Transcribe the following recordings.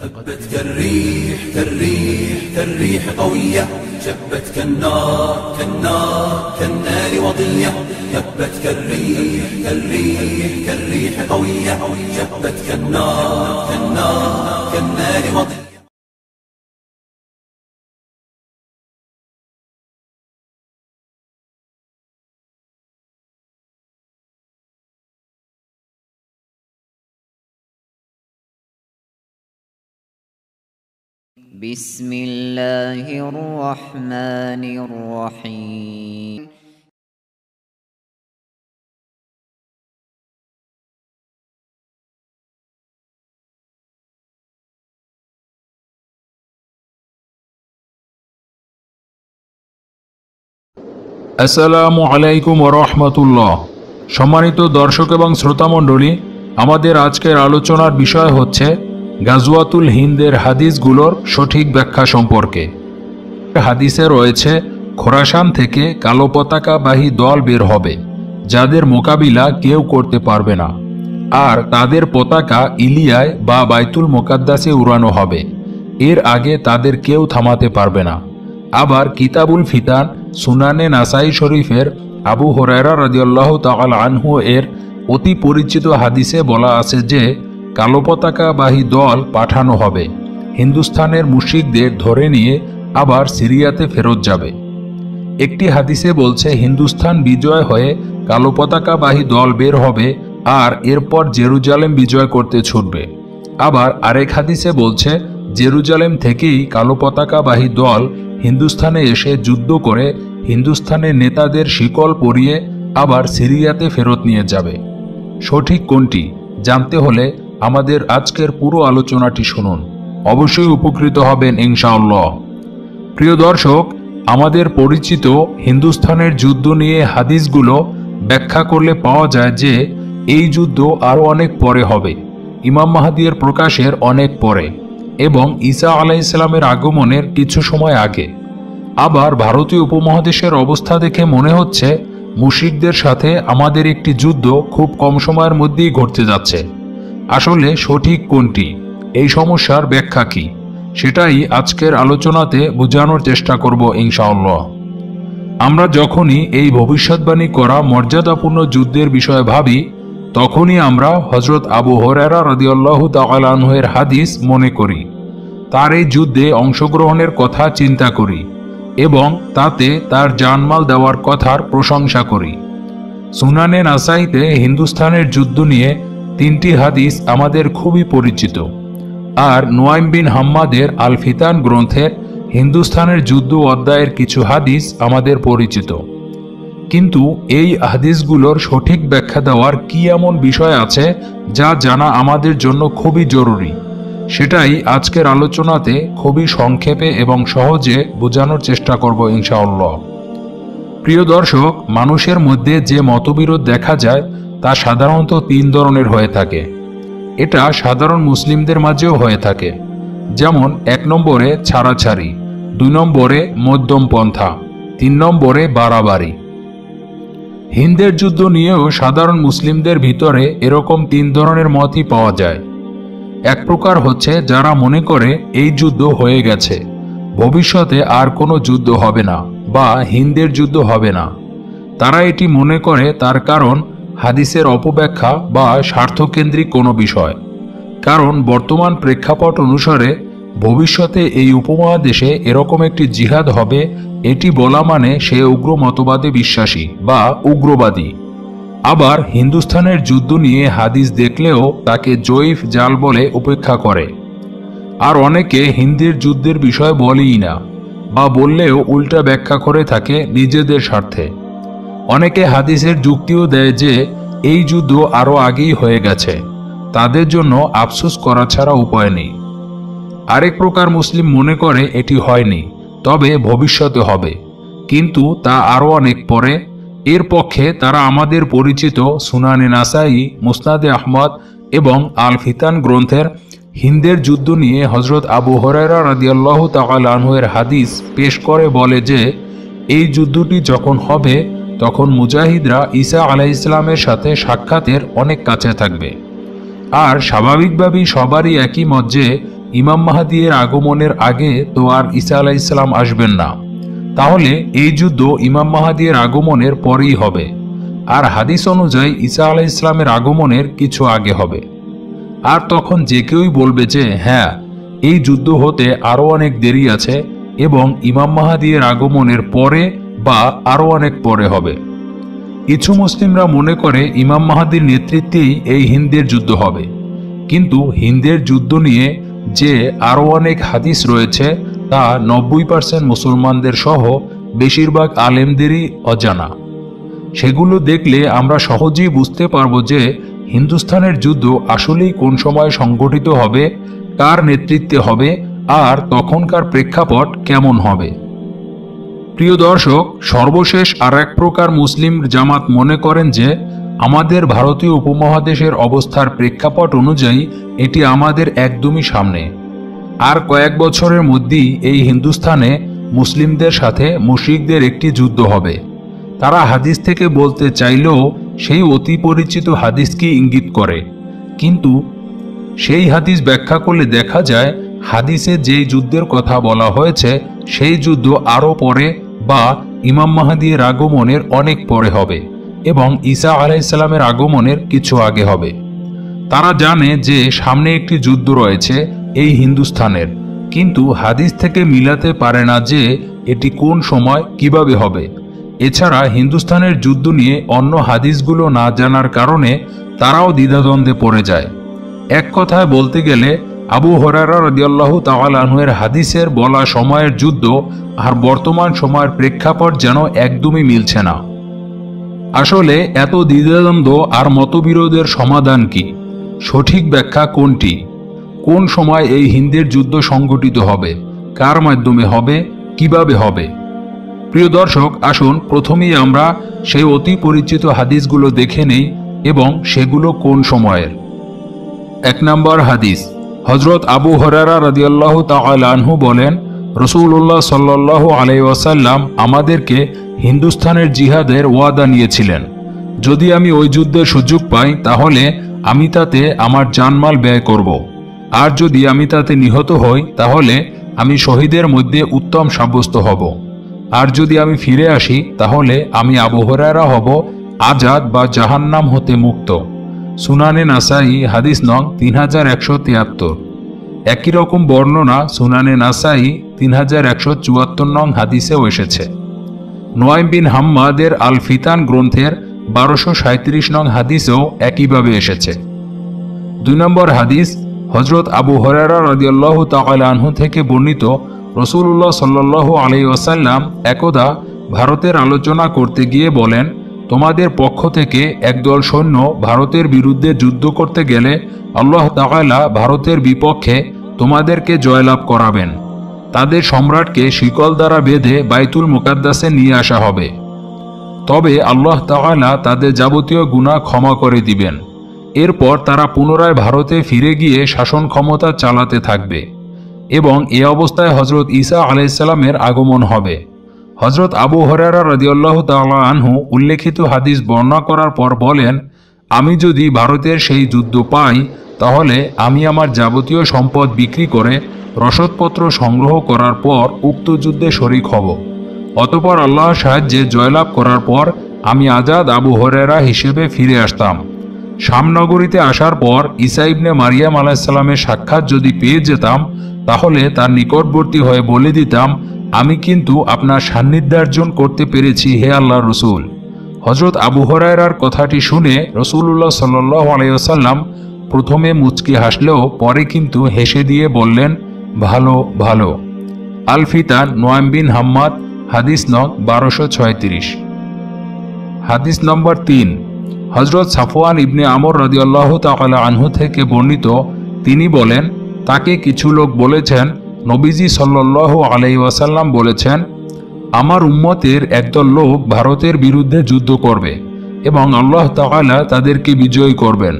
هبت كالريح كالريح كالريح قوية، شبت كالنار كالنار كالنار وضية. هبت كالريح كالريح كالريح قوية، شبت كالنار كالنار كالنار وضية. بسم الله الرحمن الرحيم আসসালামু আলাইকুম ওয়া রাহমাতুল্লাহ। সম্মানিত দর্শক এবং শ্রোতা মণ্ডলী, আমাদের আজকের আলোচনার বিষয় হচ্ছে গাজওয়াতুল হিন্দের হাদিসগুলোর সঠিক ব্যাখ্যা সম্পর্কে। হাদিসে রয়েছে খোরাসান থেকে কালো পতাকাবাহী দল বের হবে, যাদের মোকাবিলা কেউ করতে পারবে না, আর তাদের পতাকা ইলিয়ায় বা বাইতুল মোকাদ্দাসে উড়ানো হবে। এর আগে তাদের কেউ থামাতে পারবে না। আবার কিতাবুল ফিতান সুনানে নাসাই শরীফের আবু হুরায়রা রাদিয়াল্লাহু তাআলা আনহু এর অতি পরিচিত হাদিসে বলা আছে যে কালো পতাকাবাহী দল পাঠানো হবে, হিন্দুস্তানের মুশরিকদের ধরে নিয়ে আবার সিরিয়াতে ফেরত যাবে। একটি হাদিসে বলছে হিন্দুস্তান বিজয় হয়ে কালো পতাকাবাহী দল বের হবে আর এরপর জেরুজালেম বিজয় করতে ছুটবে। আবার আরেক হাদিসে বলছে জেরুজালেম থেকেই কালো পতাকাবাহী দল হিন্দুস্তানে এসে যুদ্ধ করে হিন্দুস্তানের নেতাদের শিকল পরিয়ে আবার সিরিয়াতে ফেরত নিয়ে যাবে। সঠিক কোনটি জানতে হলে আমাদের আজকের পুরো আলোচনাটি শুনুন, অবশ্যই উপকৃত হবেন ইনশাআল্লাহ। প্রিয় দর্শক, আমাদের পরিচিত হিন্দুস্তানের যুদ্ধ নিয়ে হাদিসগুলো ব্যাখ্যা করলে পাওয়া যায় যে এই যুদ্ধ আরও অনেক পরে হবে, ইমাম মাহদীর প্রকাশের অনেক পরে এবং ঈসা আলাইহিস সালামের আগমনের কিছু সময় আগে। আবার ভারতীয় উপমহাদেশের অবস্থা দেখে মনে হচ্ছে মুশরিকদের সাথে আমাদের একটি যুদ্ধ খুব কম সময়ের মধ্যেই ঘটতে যাচ্ছে। আসলে সঠিক কোনটি, এই সমস্যার ব্যাখ্যা কি, সেটাই আজকের আলোচনাতে বোঝানোর চেষ্টা করব ইনশাআল্লাহ। আমরা যখনই এই ভবিষ্যৎবাণী করা মর্যাদাপূর্ণ যুদ্ধের বিষয়ে ভাবি, তখনই আমরা হযরত আবু হুরায়রা রাদিয়াল্লাহু তাআলা আনহু এর হাদিস মনে করি, তার এই যুদ্ধে অংশগ্রহণের কথা চিন্তা করি এবং তাতে তার জানমাল দেওয়ার কথার প্রশংসা করি। সুনানে নাসাইতে হিন্দুস্তানের যুদ্ধ নিয়ে 3টি হাদিস আমাদের খুবই পরিচিত, আর নুয়াইম বিন হাম্মাদের আল ফিতান গ্রন্থের হিন্দুস্তানের যুদ্ধ অধ্যায়ের কিছু হাদিস আমাদের পরিচিত। কিন্তু এই হাদিসগুলোর সঠিক ব্যাখ্যা দেওয়ার কি এমন বিষয় আছে যা জানা আমাদের জন্য খুবই জরুরি, সেটাই আজকের আলোচনাতে খুবই সংক্ষেপে এবং সহজে বোঝানোর চেষ্টা করব ইনশাআল্লাহ। প্রিয় দর্শক, মানুষের মধ্যে যে মতবিরোধ দেখা যায় তা সাধারণত 3 ধরনের হয়ে থাকে। এটা সাধারণ মুসলিমদের মাঝেও হয়ে থাকে, যেমন 1 নম্বরে ছাড়াছাড়ি, 2 নম্বরে মধ্যম পন্থা, 3 নম্বরে বাড়াবাড়ি। হিন্দের যুদ্ধ নিয়েও সাধারণ মুসলিমদের ভিতরে এরকম 3 ধরনের মতই পাওয়া যায়। এক প্রকার হচ্ছে যারা মনে করে এই যুদ্ধ হয়ে গেছে, ভবিষ্যতে আর কোনো যুদ্ধ হবে না বা হিন্দের যুদ্ধ হবে না। তারা এটি মনে করে তার কারণ হাদিসের অপব্যাখ্যা বা স্বার্থকেন্দ্রিক কোনো বিষয়। কারণ বর্তমান প্রেক্ষাপট অনুসারে ভবিষ্যতে এই উপমহাদেশে এরকম একটি জিহাদ হবে, এটি বলা মানে সে উগ্র মতবাদে বিশ্বাসী বা উগ্রবাদী। আবার হিন্দুস্তানের যুদ্ধ নিয়ে হাদিস দেখলেও তাকে জয়ীফ জাল বলে উপেক্ষা করে। আর অনেকে হিন্দের যুদ্ধের বিষয় বলেই না, বা বললেও উল্টা ব্যাখ্যা করে থাকে নিজেদের স্বার্থে। অনেকে হাদিসের যুক্তিও দেয় যে এই যুদ্ধ আরও আগেই হয়ে গেছে, তাদের জন্য আফসোস করা ছাড়া উপায় নেই। আরেক প্রকার মুসলিম মনে করে এটি হয়নি, তবে ভবিষ্যতে হবে, কিন্তু তা আরও অনেক পরে। এর পক্ষে তারা আমাদের পরিচিত সুনানে নাসাই, মুসনাদে আহমদ এবং আল ফিতান গ্রন্থের হিন্দের যুদ্ধ নিয়ে হযরত আবু হুরায়রা রাদিয়াল্লাহু তাআলা আনহু এর হাদিস পেশ করে বলে যে এই যুদ্ধটি যখন হবে তখন মুজাহিদরা ঈসা আলাইহিস সালামের সাথে সাক্ষাতের অনেক কাছে থাকবে। আর স্বাভাবিকভাবেই সবারই একই মত যে ইমাম মাহদীর আগমনের আগে তো আর ঈসা আলাইহিস সালাম আসবেন না। তাহলে এই যুদ্ধ ইমাম মাহদীর আগমনের পরেই হবে, আর হাদিস অনুযায়ী ঈসা আলাইহিস সালামের আগমনের কিছু আগে হবে। আর তখন যে কেউই বলবে যে হ্যাঁ, এই যুদ্ধ হতে আরও অনেক দেরি আছে এবং ইমাম মাহদীর আগমনের পরে বা আরও অনেক পরে হবে। কিছু মুসলিমরা মনে করে ইমাম মাহদীর নেতৃত্বেই এই হিন্দের যুদ্ধ হবে, কিন্তু হিন্দের যুদ্ধ নিয়ে যে আরও অনেক হাদিস রয়েছে তা 90% মুসলমানদের সহ বেশিরভাগ আলেমদেরই অজানা। সেগুলো দেখলে আমরা সহজেই বুঝতে পারব যে হিন্দুস্তানের যুদ্ধ আসলেই কোন সময় সংগঠিত হবে, কার নেতৃত্বে হবে, আর তখনকার প্রেক্ষাপট কেমন হবে। প্রিয় দর্শক, সর্বশেষ আর এক প্রকার মুসলিম জামাত মনে করেন যে আমাদের ভারতীয় উপমহাদেশের অবস্থার প্রেক্ষাপট অনুযায়ী এটি আমাদের একদমই সামনে। আর কয়েক বছরের মধ্যেই এই হিন্দুস্তানে মুসলিমদের সাথে মুশরিকদের একটি যুদ্ধ হবে। তারা হাদিস থেকে বলতে চাইলেও সেই অতি পরিচিত হাদিসকে ইঙ্গিত করে, কিন্তু সেই হাদিস ব্যাখ্যা করলে দেখা যায় হাদিসে যেই যুদ্ধের কথা বলা হয়েছে সেই যুদ্ধ আরও পরে বা ইমাম মাহদীর আগমনের অনেক পরে হবে এবং ঈসা আলাইহিস সালামের আগমনের কিছু আগে হবে। তারা জানে যে সামনে একটি যুদ্ধ রয়েছে এই হিন্দুস্তানের, কিন্তু হাদিস থেকে মিলাতে পারে না যে এটি কোন সময় কিভাবে হবে। এছাড়া হিন্দুস্তানের যুদ্ধ নিয়ে অন্য হাদিসগুলো না জানার কারণে তারাও দ্বিধাদ্বন্দ্বে পড়ে যায়। এক কথায় বলতে গেলে আবু হুরায়রা রাদিয়াল্লাহু তাআলা আনহু এর হাদিসের বলা সময়ের যুদ্ধ আর বর্তমান সময়ের প্রেক্ষাপট যেন একদমই মিলছে না। আসলে এত দ্বিধাদ্বন্দ্ব আর মতবিরোধের সমাধান কি? সঠিক ব্যাখ্যা কোনটি? কোন সময় এই হিন্দের যুদ্ধ সংগঠিত হবে, কার মাধ্যমে হবে, কিভাবে হবে? প্রিয় দর্শক, আসুন প্রথমেই আমরা সেই অতি পরিচিত হাদিসগুলো দেখে নেই এবং সেগুলো কোন সময়ের। 1 নম্বর হাদিস, হযরত আবু হুরায়রা রাদিয়াল্লাহু তাআলা আনহু বলেন, রাসূলুল্লাহ সাল্লাল্লাহু আলাইহি ওয়াসাল্লাম আমাদেরকে হিন্দুস্তানের জিহাদের ওয়াদা নিয়েছিলেন। যদি আমি ওই যুদ্ধের সুযোগ পাই তাহলে আমি তাতে আমার জানমাল ব্যয় করব, আর যদি আমি তাতে নিহত হই তাহলে আমি শহীদের মধ্যে উত্তম সাব্যস্ত হব, আর যদি আমি ফিরে আসি তাহলে আমি আবু হুরায়রা হব আজাদ বা জাহান্নাম হতে মুক্ত। সুনানে নাসাই হাদিস নং 3173। একই রকম বর্ণনা সুনানে নাসাই 3174 নং হাদিসেও এসেছে। নুয়াইম বিন হাম্মাদের আল ফিতান গ্রন্থের 1237 নং হাদিসেও একইভাবে এসেছে। 2 নম্বর হাদিস, হযরত আবু হুরায়রা রাদিয়াল্লাহু তাআলা আনহু থেকে বর্ণিত, রাসূলুল্লাহ সাল্লাল্লাহু আলাইহি ওয়াসাল্লাম একদা ভারতের আলোচনা করতে গিয়ে বলেন, তোমাদের পক্ষ থেকে একদল সৈন্য ভারতের বিরুদ্ধে যুদ্ধ করতে গেলে আল্লাহ তাআলা ভারতের বিপক্ষে তোমাদেরকে জয়লাভ করাবেন। তাদের সম্রাটকে শিকল দ্বারা বেঁধে বাইতুল মুকাদ্দাসে নিয়ে আসা হবে। তবে আল্লাহ তাআলা তাদের যাবতীয় গুনাহ ক্ষমা করে দিবেন। এরপর তারা পুনরায় ভারতে ফিরে গিয়ে শাসন ক্ষমতা চালাতে থাকবে এবং এ অবস্থায় হযরত ঈসা আলাইহিস সালামের আগমন হবে। হযরত আবু হুরায়রা রাদিয়াল্লাহু তাআলা আনহু উল্লেখিত হাদিস বর্ণনা করার পর বলেন, আমি যদি ভারতের সেই যুদ্ধ পাই তাহলে আমি আমার যাবতীয় সম্পদ বিক্রি করে রসদপত্র সংগ্রহ করার পর উক্ত যুদ্ধে শরীক হব। অতঃপর আল্লাহর সাহায্যে জয়লাভ করার পর আমি আজাদ আবু হুরায়রা হিসেবে ফিরে আসতাম। শাম নগরীতে আসার পর ঈসা ইবনে মারিয়াম আলাইহিস সালামের সাক্ষাৎ যদি পেয়ে যেতাম তাহলে তার নিকটবর্তী হয়ে বলে দিতাম, আমি কিন্তু আপনার সান্নিধ্যার্জন করতে পেরেছি হে আল্লাহর রাসূল। হযরত আবু হুরায়রার কথাটি শুনে রাসূলুল্লাহ সাল্লাল্লাহু আলাইহি ওয়াসাল্লাম প্রথমে মুচকি হাসলেও পরে কিন্তু হেসে দিয়ে বললেন, ভালো ভালো। আল ফিতান নুয়াইম বিন হাম্মাদ হাদিস নং 1236। হাদিস নম্বর 3, হযরত সাফওয়ান ইবনে আমর রাদিয়াল্লাহু তাআলা আনহু থেকে বর্ণিত, তিনি বলেন, তাকে কিছু লোক বলেছেন, নবীজি সাল্লাল্লাহু আলাইহি ওয়াসাল্লাম বলেছেন, আমার উম্মতের একদল লোক ভারতের বিরুদ্ধে যুদ্ধ করবে এবং আল্লাহ তাআলা তাদেরকে বিজয়ী করবেন।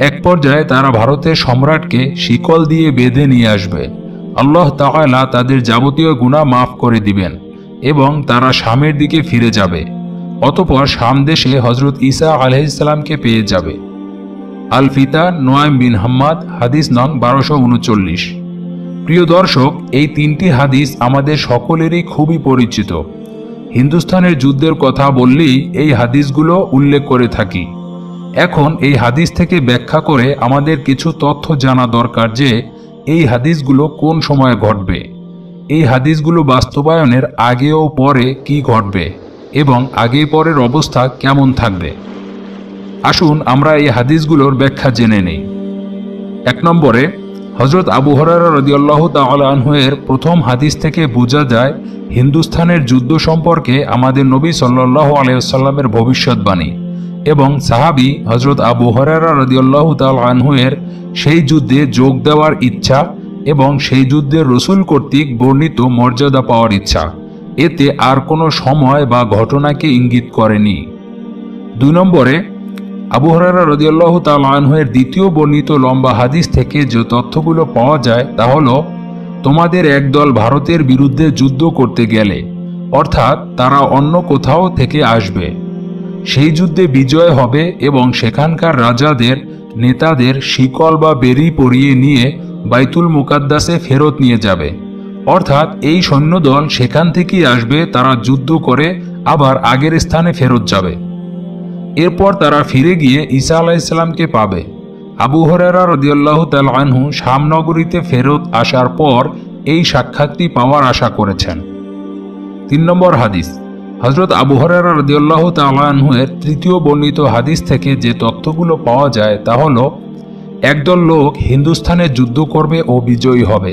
এক পর্যায়ে তারা ভারতের সম্রাটকে শিকল দিয়ে বেঁধে নিয়ে আসবে। আল্লাহ তাআলা তাদের যাবতীয় গুনাহ মাফ করে দিবেন এবং তারা শামের দিকে ফিরে যাবে। অতঃপর শাম দেশে হযরত ঈসা আলাইহিস সালামকে পেয়ে যাবে। আল ফিতান নুয়াইম বিন হাম্মাদ হাদিস নং 1239। প্রিয় দর্শক, এই তিনটি হাদিস আমাদের সকলেরই খুবই পরিচিত। হিন্দুস্তানের যুদ্ধের কথা বললেই এই হাদিসগুলো উল্লেখ করে থাকি। এখন এই হাদিস থেকে ব্যাখ্যা করে আমাদের কিছু তথ্য জানা দরকার যে এই হাদিসগুলো কোন সময়ে ঘটবে, এই হাদিসগুলো বাস্তবায়নের আগে ও পরে কি ঘটবে এবং আগে পরের অবস্থা কেমন থাকবে। আসুন আমরা এই হাদিসগুলোর ব্যাখ্যা জেনে নেই। 1 নম্বরে, হযরত আবু হুরায়রা রাদিয়াল্লাহু তাআলা আনহু এর প্রথম হাদিস থেকে বোঝা যায় হিন্দুস্তানের যুদ্ধ সম্পর্কে আমাদের নবী সাল্লাল্লাহু আলাইহি ওয়াসাল্লামের ভবিষ্যৎবাণী এবং সাহাবী হযরত আবু হুরায়রা রাদিয়াল্লাহু তাআলা আনহু এর সেই যুদ্ধে যোগ দেওয়ার ইচ্ছা এবং সেই যুদ্ধে রাসূল কর্তৃক বর্ণিত মর্যাদা পাওয়ার ইচ্ছা, এতে আর কোনো সময় বা ঘটনাকে ইঙ্গিত করেনি। 2 নম্বরে, আবু হুরায়রা রাদিয়াল্লাহু তাআলা আনহু এর দ্বিতীয় বর্ণিত লম্বা হাদিস থেকে যে তথ্যগুলো পাওয়া যায় তা হলো, তোমাদের একদল ভারতের বিরুদ্ধে যুদ্ধ করতে গেলে, অর্থাৎ তারা অন্য কোথাও থেকে আসবে, সেই যুদ্ধে বিজয় হবে এবং সেখানকার রাজাদের নেতাদের শিকল বা বেরি পরিয়ে নিয়ে বাইতুল মুকাদ্দাসে ফেরত নিয়ে যাবে। অর্থাৎ এই সৈন্যদল সেখান থেকেই আসবে, তারা যুদ্ধ করে আবার আগের স্থানে ফেরত যাবে। এরপর তারা ফিরে গিয়ে ঈসা আলাইহিস সালামকে পাবে। আবু হুরায়রা রাদিয়াল্লাহু তাআলা আনহু শাম নগরীতে ফেরত আসার পর এই সাক্ষাৎটি পাওয়ার আশা করেছেন। 3 নম্বর হাদিস, হযরত আবু হুরায়রা রাদিয়াল্লাহু তাআলা আনহু এর তৃতীয় বর্ণিত হাদিস থেকে যে তথ্যগুলো পাওয়া যায় তা হলো, একদল লোক হিন্দুস্তানে যুদ্ধ করবে ও বিজয়ী হবে।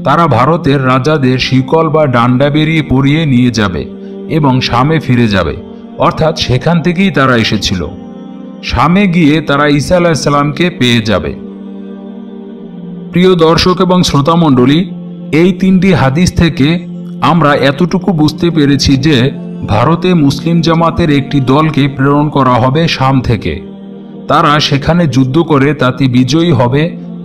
তারা ভারতের রাজাদের শিকল বা ডান্ডা বেরিয়ে পরিয়ে নিয়ে যাবে এবং শামে ফিরে যাবে, অর্থাৎ সেখান থেকেই তারা এসেছিল। শামে গিয়ে তারা ঈসা আলাইহিস সালামকে পেয়ে যাবে। প্রিয় দর্শক এবং শ্রোতামণ্ডলী, এই 3টি হাদিস থেকে আমরা এতটুকু বুঝতে পেরেছি যে ভারতে মুসলিম জামাতের একটি দলকে প্রেরণ করা হবে শাম থেকে। তারা সেখানে যুদ্ধ করে তাতে বিজয়ী হবে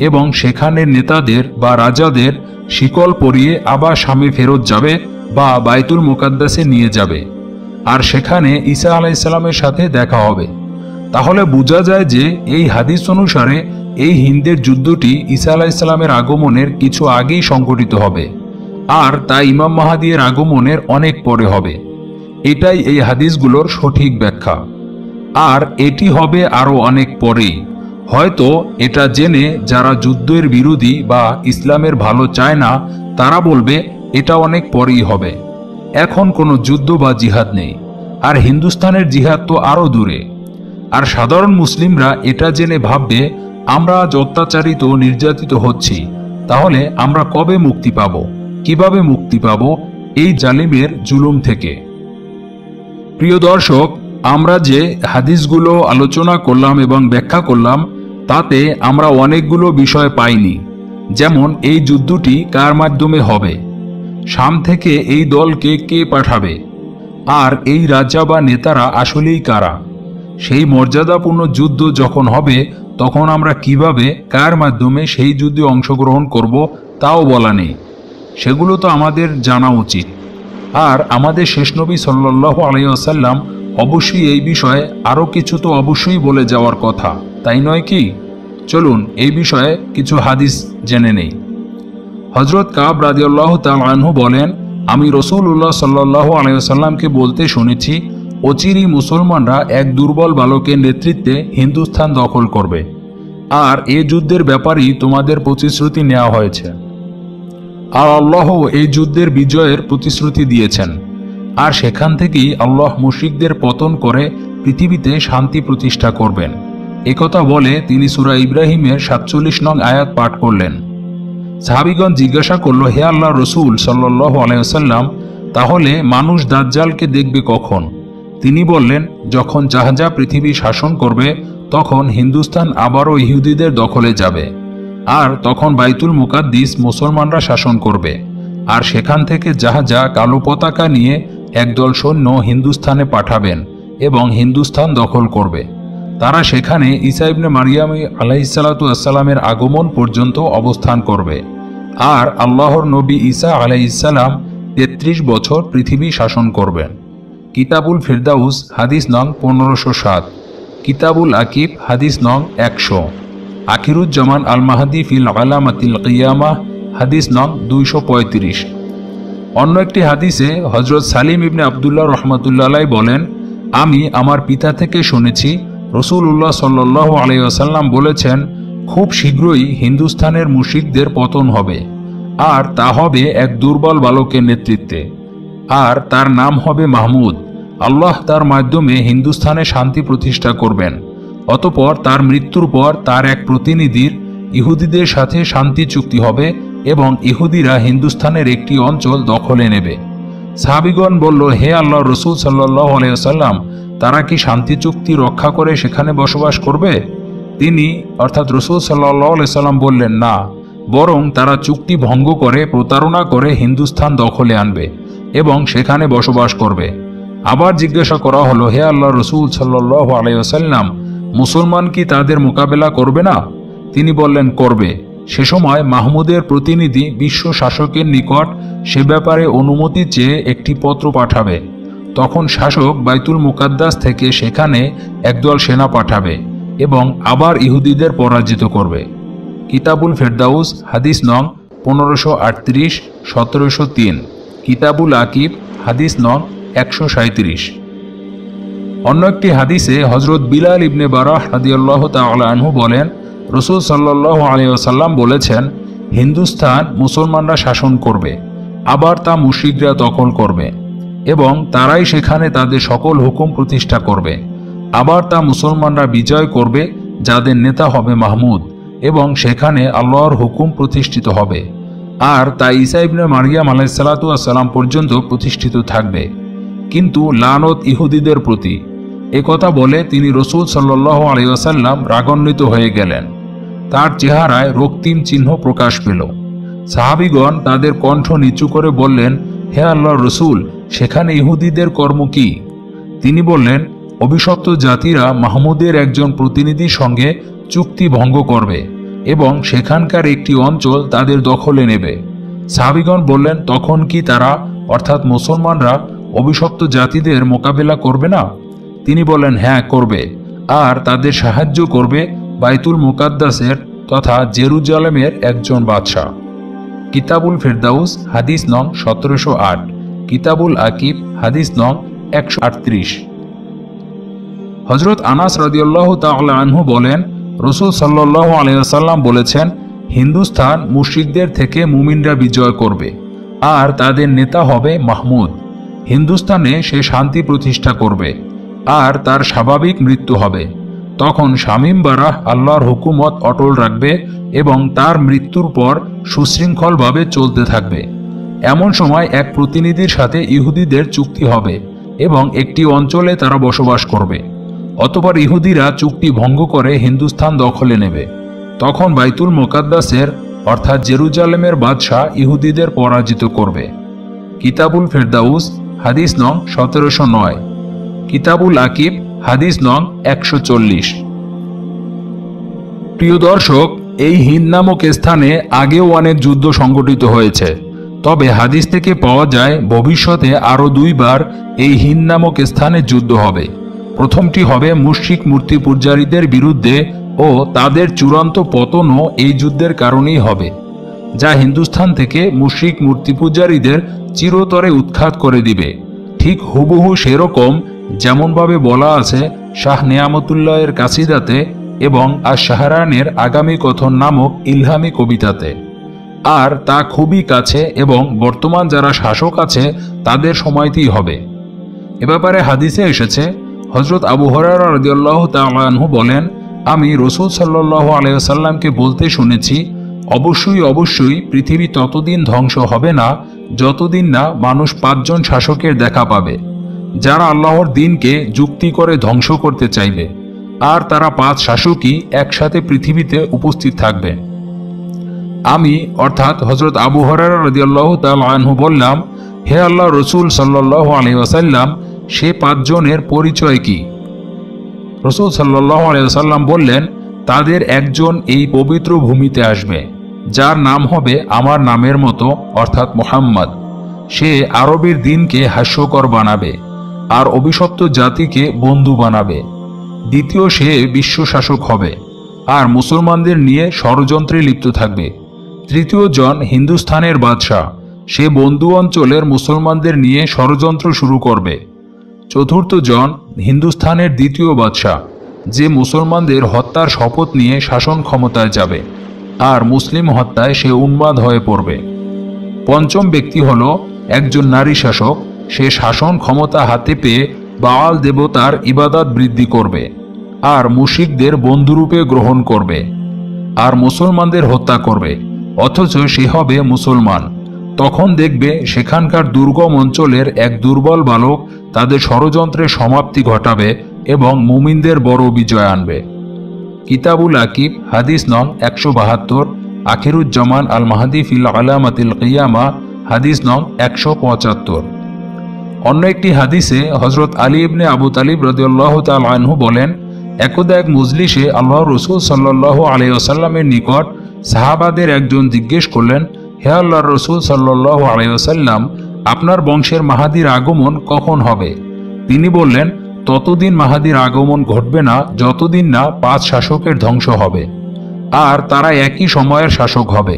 এবং সেখানের নেতাদের বা রাজাদের শিকল পরিয়ে আবার শামে ফেরত যাবে বা বাইতুল মুকাদ্দাসে নিয়ে যাবে, আর সেখানে ঈসা আলাইহিস সালামের সাথে দেখা হবে। তাহলে বোঝা যায় যে এই হাদিস অনুসারে এই হিন্দের যুদ্ধটি ঈসা আলাইহিস সালামের আগমনের কিছু আগেই সংঘটিত হবে, আর তা ইমাম মাহদী এর আগমনের অনেক পরে হবে। এটাই এই হাদিসগুলোর সঠিক ব্যাখ্যা, আর এটি হবে আরও অনেক পরেই। হয়তো এটা জেনে যারা যুদ্ধের বিরোধী বা ইসলামের ভালো চায় না তারা বলবে এটা অনেক পরেই হবে, এখন কোনো যুদ্ধ বা জিহাদ নেই, আর হিন্দুস্তানের জিহাদ তো আরও দূরে। আর সাধারণ মুসলিমরা এটা জেনে ভাববে আমরা আজ অত্যাচারিত নির্যাতিত হচ্ছি, তাহলে আমরা কবে মুক্তি পাব, কিভাবে মুক্তি পাব এই জালিমের জুলুম থেকে। প্রিয় দর্শক, আমরা যে হাদিসগুলো আলোচনা করলাম এবং ব্যাখ্যা করলাম তাতে আমরা অনেকগুলো বিষয় পাইনি, যেমন এই যুদ্ধটি কার মাধ্যমে হবে, শাম থেকে এই দলকে কে পাঠাবে, আর এই রাজা বা নেতারা আসলেই কারা, সেই মর্যাদাপূর্ণ যুদ্ধ যখন হবে তখন আমরা কিভাবে কার মাধ্যমে সেই যুদ্ধে অংশগ্রহণ করব তাও বলা নেই। সেগুলো তো আমাদের জানা উচিত। আর আমাদের শেষ নবী সাল্লাল্লাহু আলাইহি ওয়াসাল্লাম অবশ্যই এই বিষয়ে আরও কিছু তো অবশ্যই বলে যাওয়ার কথা, তাই নয় কি? চলুন এই বিষয়ে কিছু হাদিস জেনে নেই। হযরত কাব রাদিয়াল্লাহু তাআলা আনহু বলেন, আমি রাসূলুল্লাহ সাল্লাল্লাহু আলাইহি ওয়াসাল্লামকে বলতে শুনেছি, অচিরেই মুসলমানরা এক দুর্বল বালকের নেতৃত্বে হিন্দুস্তান দখল করবে, আর এ যুদ্ধের ব্যাপারেই তোমাদের প্রতিশ্রুতি নেওয়া হয়েছে। আর আল্লাহ এই যুদ্ধের বিজয়ের প্রতিশ্রুতি দিয়েছেন, আর সেখান থেকেই আল্লাহ মুশরিকদের পতন করে পৃথিবীতে শান্তি প্রতিষ্ঠা করবেন। একথা বলে তিনি সূরা ইব্রাহিমের 47 নং আয়াত পাঠ করলেন। সাহাবীগণ জিজ্ঞাসা করল, হে আল্লাহর রাসূল সাল্লাল্লাহু আলাইহি ওয়াসাল্লাম, তাহলে মানুষ দাজ্জালকে দেখবে কখন? তিনি বললেন, যখন জাহাজা পৃথিবী শাসন করবে তখন হিন্দুস্তান আবারও ইহুদিদের দখলে যাবে, আর তখন বাইতুল মুকাদ্দিস মুসলমানরা শাসন করবে, আর সেখান থেকে জাহাজা কালো পতাকা নিয়ে একদল সৈন্য হিন্দুস্তানে পাঠাবেন এবং হিন্দুস্তান দখল করবে। তারা সেখানে ঈসা ইবনে মারিয়াম আলাইহিসসালাতু ওয়াসসালামের আগমন পর্যন্ত অবস্থান করবে, আর আল্লাহর নবী ঈসা আলাইহিসসালাম 33 বছর পৃথিবী শাসন করবেন। কিতাবুল ফিরদাউস হাদিস নং 1507, কিতাবুল আকিব হাদিস নং 100, আখিরুজ্জামান আল মাহদি ফিল আলামাতিল কিয়ামাহ হাদিস নং 235। অন্য একটি হাদিসে হযরত সালিম ইবনে আবদুল্লাহ রাহমাতুল্লাহ আলাইহি বলেন, আমি আমার পিতা থেকে শুনেছি রাসূলুল্লাহ সাল্লাল্লাহু আলাইহি ওয়াসাল্লাম বলেছেন, খুব শীঘ্রই হিন্দুস্তানের মুশরিকদের পতন হবে, আর তা হবে এক দুর্বল বালকের নেতৃত্বে, আর তার নাম হবে মাহমুদ। আল্লাহ তার মাধ্যমে হিন্দুস্তানে শান্তি প্রতিষ্ঠা করবেন। অতঃপর তার মৃত্যুর পর তার এক প্রতিনিধির ইহুদিদের সাথে শান্তি চুক্তি হবে এবং ইহুদিরা হিন্দুস্তানের একটি অঞ্চল দখলে নেবে। সাহাবীগণ বলল, হে আল্লাহর রাসূল সাল্লাল্লাহু আলাইহি ওয়াসাল্লাম, তারা কি শান্তি চুক্তি রক্ষা করে সেখানে বসবাস করবে? তিনি অর্থাৎ রাসূল সাল্লাল্লাহু আলাইহি ওয়াসাল্লাম বললেন, না, বরং তারা চুক্তি ভঙ্গ করে প্রতারণা করে হিন্দুস্তান দখলে আনবে এবং সেখানে বসবাস করবে। আবার জিজ্ঞাসা করা হলো, হে আল্লাহর রাসূল সাল্লাল্লাহু আলাইহি ওয়াসাল্লাম, মুসলমান কি তাদের মোকাবেলা করবে না? তিনি বললেন, করবে। সে সময় মাহমুদের প্রতিনিধি বিশ্ব শাসকের নিকট সে ব্যাপারে অনুমতি চেয়ে একটি পত্র পাঠাবে। তখন শাসক বাইতুল মুকাদ্দাস থেকে সেখানে একদল সেনা পাঠাবে এবং আবার ইহুদিদের পরাজিত করবে। কিতাবুল ফেরদাউস হাদিস নং 1538, 1703, কিতাবুল আকিব হাদিস নং 137। অন্য একটি হাদিসে হযরত বিলাল ইবনে বারাহ রাদিয়াল্লাহু তাআলা আনহু বলেন, রাসূল সাল্লাল্লাহু আলাইহি ওয়াসাল্লাম বলেছেন, হিন্দুস্তান মুসলমানরা শাসন করবে, আবার তা মুশরিকরা দখল করবে এবং তারাই সেখানে তাদের সকল হুকুম প্রতিষ্ঠা করবে। আবার তা মুসলমানরা বিজয় করবে, যাদের নেতা হবে মাহমুদ, এবং সেখানে আল্লাহর হুকুম প্রতিষ্ঠিত হবে, আর তা ঈসা ইবনে মারইয়াম আলাইহিস সালাতু ওয়াস সালাম পর্যন্ত প্রতিষ্ঠিত থাকবে। কিন্তু লানত ইহুদিদের প্রতি। একথা বলে তিনি রাসূল সাল্লাল্লাহু আলাইহি ওয়াসাল্লাম রাগান্বিত হয়ে গেলেন। তার চেহারায় রক্তিম চিহ্ন প্রকাশ পেল। সাহাবীগণ তাদের কণ্ঠ নিচু করে বললেন, হে আল্লাহর রাসূল, সেখানে ইহুদিদের কর্ম কি? তিনি বললেন, অভিশপ্ত জাতিরা মাহমুদের একজন প্রতিনিধির সঙ্গে চুক্তি ভঙ্গ করবে এবং সেখানকার একটি অঞ্চল তাদের দখলে নেবে। সাহাবীগণ বললেন, তখন কি তারা অর্থাৎ মুসলমানরা অভিশপ্ত জাতিদের মোকাবেলা করবে না? তিনি বললেন, হ্যাঁ, করবে, আর তাদের সাহায্য করবে বাইতুল মুকাদ্দাসের তথা জেরুজালেমের একজন বাদশাহ। কিতাবুল ফেরদাউস হাদিস নং 1708, কিতাবুল আকিব হাদিস নং 138। হযরত আনাস রাদিয়াল্লাহু তাআলা আনহু বলেন, রাসূল সাল্লাল্লাহু আলাইহি ওয়াসাল্লাম বলেছেন, হিন্দুস্তান মুশরিকদের থেকে মুমিনরা বিজয় করবে, আর তাদের নেতা হবে মাহমুদ। হিন্দুস্তানে সে শান্তি প্রতিষ্ঠা করবে, আর তার স্বাভাবিক মৃত্যু হবে। তখন শামীম বারাহ আল্লাহর হুকুমত অটল রাখবে এবং তার মৃত্যুর পর সুশৃঙ্খলভাবে চলতে থাকবে। এমন সময় এক প্রতিনিধির সাথে ইহুদিদের চুক্তি হবে এবং একটি অঞ্চলে তারা বসবাস করবে। অতঃপর ইহুদিরা চুক্তি ভঙ্গ করে হিন্দুস্তান দখলে নেবে। তখন বাইতুল মুকাদ্দাসের অর্থাৎ জেরুজালেমের বাদশাহ ইহুদিদের পরাজিত করবে। কিতাবুল ফেরদাউস হাদিস নং 1709, কিতাবুল আকিব হাদিস নং 140। প্রিয় দর্শক, এই হিন্দ নামক স্থানে আগেও অনেক যুদ্ধ সংঘটিত হয়েছে, তবে হাদিস থেকে পাওয়া যায় ভবিষ্যতে আরও 2 বার এই হিন্দ নামক স্থানে যুদ্ধ হবে। প্রথমটি হবে মুশরিক মূর্তি পূজারীদের বিরুদ্ধে ও তাদের চূড়ান্ত পতনও এই যুদ্ধের কারণেই হবে, যা হিন্দুস্তান থেকে মুশরিক মূর্তি পূজারীদের চিরতরে উৎখাত করে দিবে। ঠিক হুবহু সেরকম যেমনভাবে বলা আছে শাহ নেয়ামতুল্লাহের কাসিদাতে এবং আশ-শাহরানের আগামী কথন নামক ইলহামি কবিতাতে, আর তা খুবই কাছে এবং বর্তমান যারা শাসক আছে তাদের সময়তেই হবে। এ ব্যাপারে হাদিসে এসেছে, হযরত আবু হুরায়রা রাদিয়াল্লাহু তাআলা আনহু বলেন, আমি রাসূল সাল্লাল্লাহু আলাইহি ওয়াসাল্লামকে বলতে শুনেছি, অবশ্যই অবশ্যই পৃথিবী ততদিন ধ্বংস হবে না যতদিন না মানুষ 5 জন শাসকের দেখা পাবে, যারা আল্লাহর দ্বীনকে যুক্তি করে ধ্বংস করতে চাইবে, আর তারা 5 শাসকই একসাথে পৃথিবীতে উপস্থিত থাকবে। আমি অর্থাৎ হযরত আবু হুরায়রা রাদিয়াল্লাহু তাআলা আনহু বললাম, হে আল্লাহর রাসূল সাল্লাল্লাহু আলাইহি ওয়াসাল্লাম, সে 5 জনের পরিচয় কি? রাসূল সাল্লাল্লাহু আলাইহি ওয়াসাল্লাম বললেন, তাদের একজন এই পবিত্র ভূমিতে আসবে, যার নাম হবে আমার নামের মতো অর্থাৎ মুহাম্মদ। সে আরবের দ্বীনকে হাস্যকর বানাবে আর অভিশপ্ত জাতিকে বন্ধু বানাবে। দ্বিতীয়, সে বিশ্ব শাসক হবে আর মুসলমানদের নিয়ে ষড়যন্ত্রে লিপ্ত থাকবে। তৃতীয় জন হিন্দুস্থানের বাদশাহ, সে বন্ধু অঞ্চলের মুসলমানদের নিয়ে ষড়যন্ত্র শুরু করবে। চতুর্থ জন হিন্দুস্থানের দ্বিতীয় বাদশাহ, যে মুসলমানদের হত্যার শপথ নিয়ে শাসন ক্ষমতায় যাবে, আর মুসলিম হত্যায় সে উন্মাদ হয়ে পড়বে। পঞ্চম ব্যক্তি হল একজন নারী শাসক, সে শাসন ক্ষমতা হাতে পেয়ে বাআল দেবতার ইবাদত বৃদ্ধি করবে আর মুশরিকদের বন্ধুরূপে গ্রহণ করবে আর মুসলমানদের হত্যা করবে, অথচ সে হবে মুসলমান। তখন দেখবে সেখানকার দুর্গম অঞ্চলের এক দুর্বল বালক তাদের ষড়যন্ত্রের সমাপ্তি ঘটাবে এবং মুমিনদের বড় বিজয় আনবে। কিতাবুল আকিব, হাদিস নং 172, আখিরুজ্জামান আল মাহদি ফিল আলামাতিল কিয়ামা, হাদিস নং 175। অন্য একটি হাদিসে হযরত আলী ইবনে আবু তালিব রাদিয়াল্লাহু তাআলা আনহু বলেন, একদা এক মজলিসে আল্লাহর রাসূল সাল্লাল্লাহু আলাইহি ওয়াসাল্লামের নিকট সাহাবাদের একজন জিজ্ঞেস করলেন, হে আল্লাহর রাসূল সাল্লাল্লাহু আলাইহি ওয়াসাল্লাম, আপনার বংশের মাহাদির আগমন কখন হবে? তিনি বললেন, ততদিন মাহাদির আগমন ঘটবে না যতদিন না 5 শাসকের ধ্বংস হবে, আর তারা একই সময়ের শাসক হবে।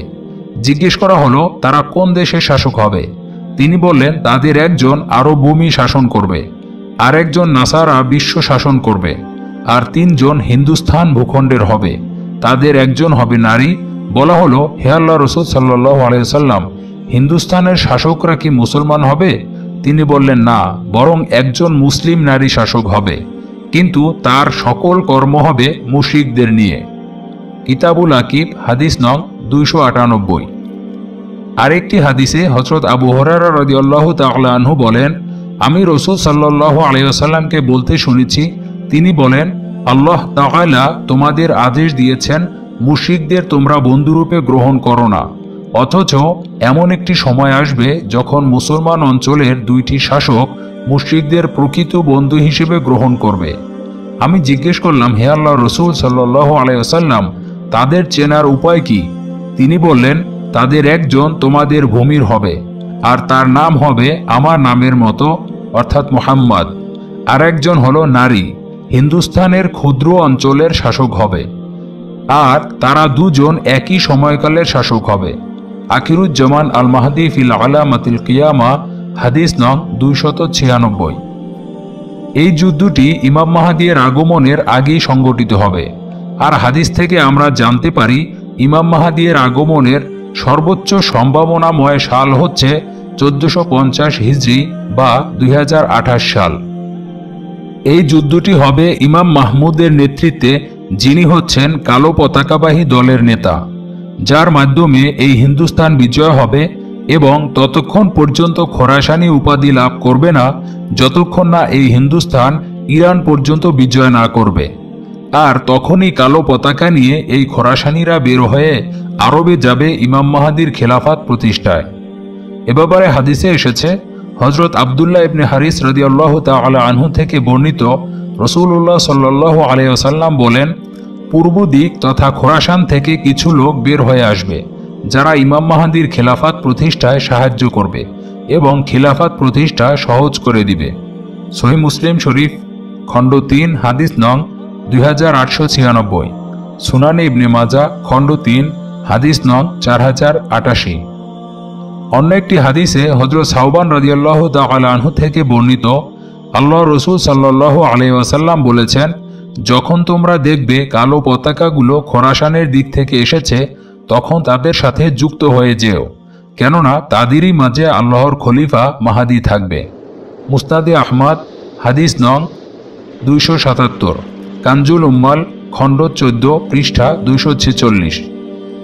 জিজ্ঞেস করা হলো, তারা কোন দেশের শাসক হবে? তিনি বললেন, তাদের একজন আরব ভূমি শাসন করবে, আরেকজন নাসারা বিশ্ব শাসন করবে, আর 3 জন হিন্দুস্থান ভূখণ্ডের হবে। তাদের একজন হবে নারী। বলা হলো, হে আল্লাহ রাসূল সাল্লাল্লাহু আলাইহি ওয়াসাল্লাম, হিন্দুস্থানের শাসকরা কি মুসলমান হবে? তিনি বললেন, না, বরং একজন মুসলিম নারী শাসক হবে, কিন্তু তার সকল কর্ম হবে মুশরিকদের নিয়ে। কিতাবুল আকিব, হাদিস নং 298। আরেকটি হাদিসে হযরত আবু হুরায়রা রাদিয়াল্লাহু তাআলা আনহু বলেন, আমি রাসূল সাল্লাল্লাহু আলাইহি ওয়াসাল্লামকে বলতে শুনেছি, তিনি বলেন, আল্লাহ তাআলা তোমাদের আদেশ দিয়েছেন মুশরিকদের তোমরা বন্ধুরূপে গ্রহণ করো না, অথচ এমন একটি সময় আসবে যখন মুসলমান অঞ্চলের 2টি শাসক মুশরিকদের প্রকৃত বন্ধু হিসেবে গ্রহণ করবে। আমি জিজ্ঞেস করলাম, হে আল্লাহর রাসূল সাল্লাল্লাহু আলাইহি ওয়াসাল্লাম, তাদের চেনার উপায় কি? তিনি বললেন, তাদের একজন তোমাদের ভূমির হবে, আর তার নাম হবে আমার নামের মতো, অর্থাৎ মুহাম্মদ। আর একজন হলো নারী, হিন্দুস্তানের ক্ষুদ্র অঞ্চলের শাসক হবে, আর তারা 2 জন একই সময়কালের শাসক হবে। আখিরুজ্জামান আল মাহদি ফিল আলামাতিল কিয়ামা, হাদিস নং 296। এই যুদ্ধটি ইমাম মাহদির আগমনের আগেই সংগঠিত হবে। আর হাদিস থেকে আমরা জানতে পারি, ইমাম মাহদির আগমনের সর্বোচ্চ সম্ভাবনাময় সাল হচ্ছে 1450 হিজরি বা 2028 সাল। এই যুদ্ধটি হবে ইমাম মাহমুদের নেতৃত্বে, যিনি হচ্ছেন কালো পতাকাবাহী দলের নেতা, যার মাধ্যমে এই হিন্দুস্তান বিজয় হবে এবং ততক্ষণ পর্যন্ত খোরাসানি উপাধি লাভ করবে না যতক্ষণ না এই হিন্দুস্তান ইরান পর্যন্ত বিজয় না করবে। আর তখনই কালো পতাকা নিয়ে এই খোরাসানিরা বের হয়ে আরবে যাবে ইমাম মাহদির খেলাফত প্রতিষ্ঠায়। এ ব্যাপারে হাদিসে এসেছে, হযরত আব্দুল্লাহ ইবনে হারিস রাদিয়াল্লাহু তাআলা আনহু থেকে বর্ণিত, রাসূলুল্লাহ সাল্লাল্লাহু আলাইহি ওয়াসাল্লাম বলেন, পূর্ব দিক তথা খোরাসান থেকে কিছু লোক বের হয়ে আসবে, যারা ইমাম মাহদির খেলাফত প্রতিষ্ঠায় সাহায্য করবে এবং খেলাফত প্রতিষ্ঠা সহজ করে দিবে। সহিহ মুসলিম শরীফ, খণ্ড 3, হাদিস নং 2896, সুনানে ইবনে মাজাহ, খণ্ড 3, হাদিস নং 4088। অন্য একটি হাদিসে হযরত সাওবান রাদিয়াল্লাহু তাআলা আনহু থেকে বর্ণিত, আল্লাহর রাসূল সাল্লাল্লাহু আলাইহি ওয়াসাল্লাম বলেছেন, যখন তোমরা দেখবে কালো পতাকাগুলো খোরাসানের দিক থেকে এসেছে, তখন তাদের সাথে যুক্ত হয়ে যেও, কেননা তাদেরই মাঝে আল্লাহর খলিফা মাহাদি থাকবে। মুসনাদে আহমদ, হাদিস নং 277, কানজুল উম্মাল, খণ্ড 14, পৃষ্ঠা 246।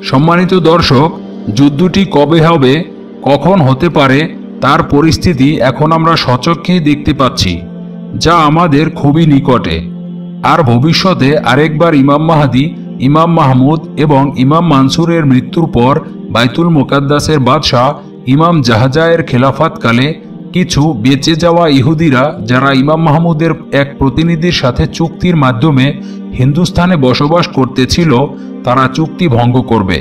সম্মানিত দর্শক, যুদ্ধটি কবে হবে, কখন হতে পারে, তার পরিস্থিতি এখন আমরা সচক্ষেই দেখতে পাচ্ছি, যা আমাদের খুবই নিকটে। আর ভবিষ্যতে আরেকবার ইমাম মাহদি, ইমাম মাহমুদ এবং ইমাম মানসুরের মৃত্যুর পর বাইতুল মুকাদ্দাসের বাদশাহ ইমাম জাহজায়ের খেলাফতকালে কিছু বেঁচে যাওয়া ইহুদিরা, যারা ইমাম মাহমুদের এক প্রতিনিধির সাথে চুক্তির মাধ্যমে হিন্দুস্তানে বসবাস করতেছিল, তারা চুক্তি ভঙ্গ করবে,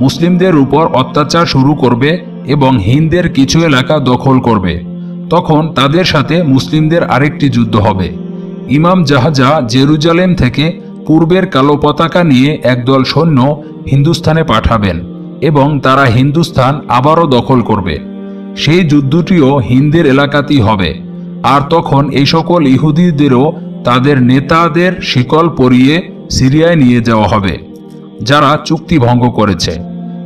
মুসলিমদের উপর অত্যাচার শুরু করবে এবং হিন্দের কিছু এলাকা দখল করবে। তখন তাদের সাথে মুসলিমদের আরেকটি যুদ্ধ হবে। ইমাম জাহজা জেরুজালেম থেকে পূর্বের কালো পতাকা নিয়ে একদল সৈন্য হিন্দুস্তানে পাঠাবেন এবং তারা হিন্দুস্তান আবারও দখল করবে। সেই যুদ্ধটিও হিন্দের এলাকাতেই হবে। আর তখন এই সকল ইহুদিদেরও তাদের নেতাদের শিকল পরিয়ে সিরিয়ায় নিয়ে যাওয়া হবে, যারা চুক্তি ভঙ্গ করেছে।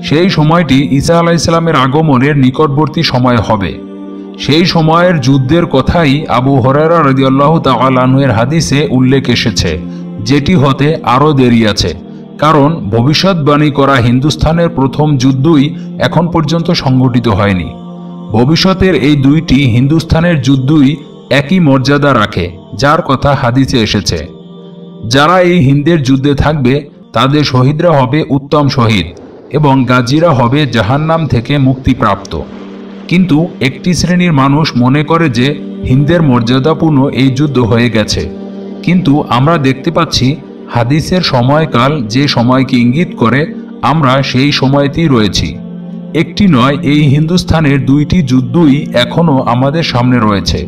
সেই সময়টি ঈসা আলাইহিসসালামের আগমনের নিকটবর্তী সময় হবে। সেই সময়ের যুদ্ধের কথাই আবু হুরায়রা রাদিয়াল্লাহু তাআলা আনহু-এর হাদিসে উল্লেখ এসেছে, যেটি হতে আরও দেরি আছে, কারণ ভবিষ্যৎবাণী করা হিন্দুস্তানের প্রথম যুদ্ধই এখন পর্যন্ত সংঘটিত হয়নি। ভবিষ্যতের এই দুইটি হিন্দুস্তানের যুদ্ধই একই মর্যাদা রাখে, যার কথা হাদিসে এসেছে। যারা এই হিন্দের যুদ্ধে থাকবে তাদের শহীদরা হবে উত্তম শহীদ এবং গাজীরা হবে জাহান্নাম থেকে মুক্তিপ্রাপ্ত। কিন্তু একটি শ্রেণীর মানুষ মনে করে যে হিন্দের মর্যাদাপূর্ণ এই যুদ্ধ হয়ে গেছে, কিন্তু আমরা দেখতে পাচ্ছি হাদিসের সময়কাল যে সময়কে ইঙ্গিত করে আমরা সেই সময়তেই রয়েছি। একটি নয়, এই হিন্দুস্তানের দুইটি যুদ্ধই এখনও আমাদের সামনে রয়েছে।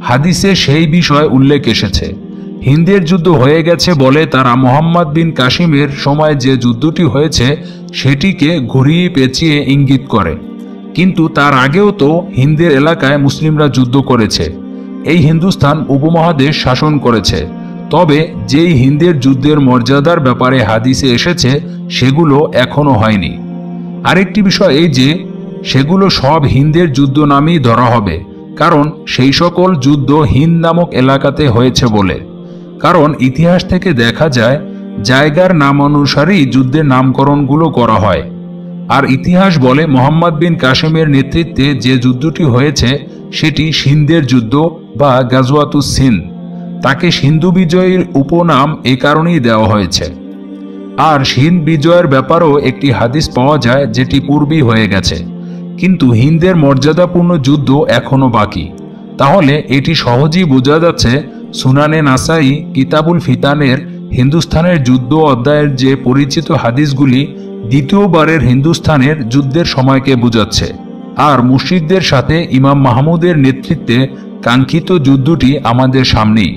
হাদিসে সেই বিষয় উল্লেখ এসেছে। হিন্দের যুদ্ধ হয়ে গেছে বলে তারা মোহাম্মদ বিন কাসিমের সময় যে যুদ্ধটি হয়েছে সেটিকে ঘুরিয়ে পেঁচিয়ে ইঙ্গিত করে, কিন্তু তার আগেও তো হিন্দের এলাকায় মুসলিমরা যুদ্ধ করেছে। এই হিন্দুস্তান উপমহাদেশ শাসন করেছে। তবে যেই হিন্দের যুদ্ধের মর্যাদার ব্যাপারে হাদিসে এসেছে সেগুলো এখনো হয়নি। আরেকটি বিষয় এই যে সেগুলো সব হিন্দের যুদ্ধ নামেই ধরা হবে, কারণ সেই সকল যুদ্ধ হিন্দ নামক এলাকাতে হয়েছে বলে। কারণ ইতিহাস থেকে দেখা যায় জায়গার নাম অনুসারেই যুদ্ধের নামকরণগুলো করা হয়। আর ইতিহাস বলে মোহাম্মদ বিন কাসিমের নেতৃত্বে যে যুদ্ধটি হয়েছে সেটি সিন্ধের যুদ্ধ বা গাজওয়াতুস সিন্ধ। তাকে সিন্ধু বিজয়ের উপনাম এ কারণেই দেওয়া হয়েছে। আর সিন্ধ বিজয়ের ব্যাপারেও একটি হাদিস পাওয়া যায় যেটি পূর্বেই হয়ে গেছে, কিন্তু হিন্দের মর্যাদাপূর্ণ যুদ্ধ এখনো বাকি। তাহলে এটি সহজেই বোঝা যাচ্ছে সুনানে নাসাই কিতাবুল ফিতানের হিন্দুস্তানের যুদ্ধ অধ্যায়ের যে পরিচিত হাদিসগুলি দ্বিতীয়বারের হিন্দুস্তানের যুদ্ধের সময়কে বোঝাচ্ছে। আর মুশরিকদের সাথে ইমাম মাহমুদের নেতৃত্বে কাঙ্ক্ষিত যুদ্ধটি আমাদের সামনেই।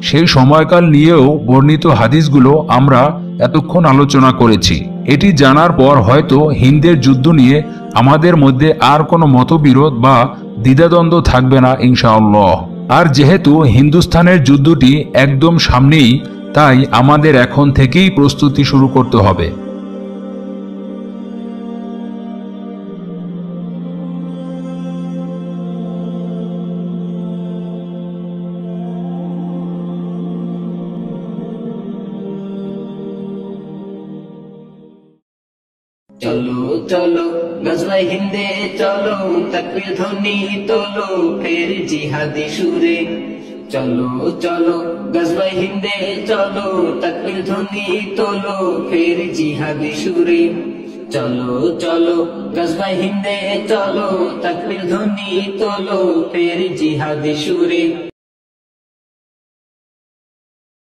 সেই সময়কাল নিয়েও বর্ণিত হাদিসগুলো আমরা এতক্ষণ আলোচনা করেছি। এটি জানার পর হয়তো হিন্দের যুদ্ধ নিয়ে আমাদের মধ্যে আর কোনো মতবিরোধ বা দ্বিধাদ্বন্দ্ব থাকবে না ইনশাআল্লাহ। আর যেহেতু হিন্দুস্তানের যুদ্ধটি একদম সামনেই, তাই আমাদের এখন থেকেই প্রস্তুতি শুরু করতে হবে। চলো চলো গজওয়ায়ে হিন্দে চলো, তাকবীর ধ্বনি তোলো ফের জিহাদি সুরে। চলো চলো গজওয়ায়ে হিন্দে চলো, তাকবীর ধ্বনি তোলো ফের জিহাদি সুরে। চলো চলো গজওয়ায়ে হিন্দে চলো, তাকবীর ধ্বনি তোলো ফের জিহাদি সুরে।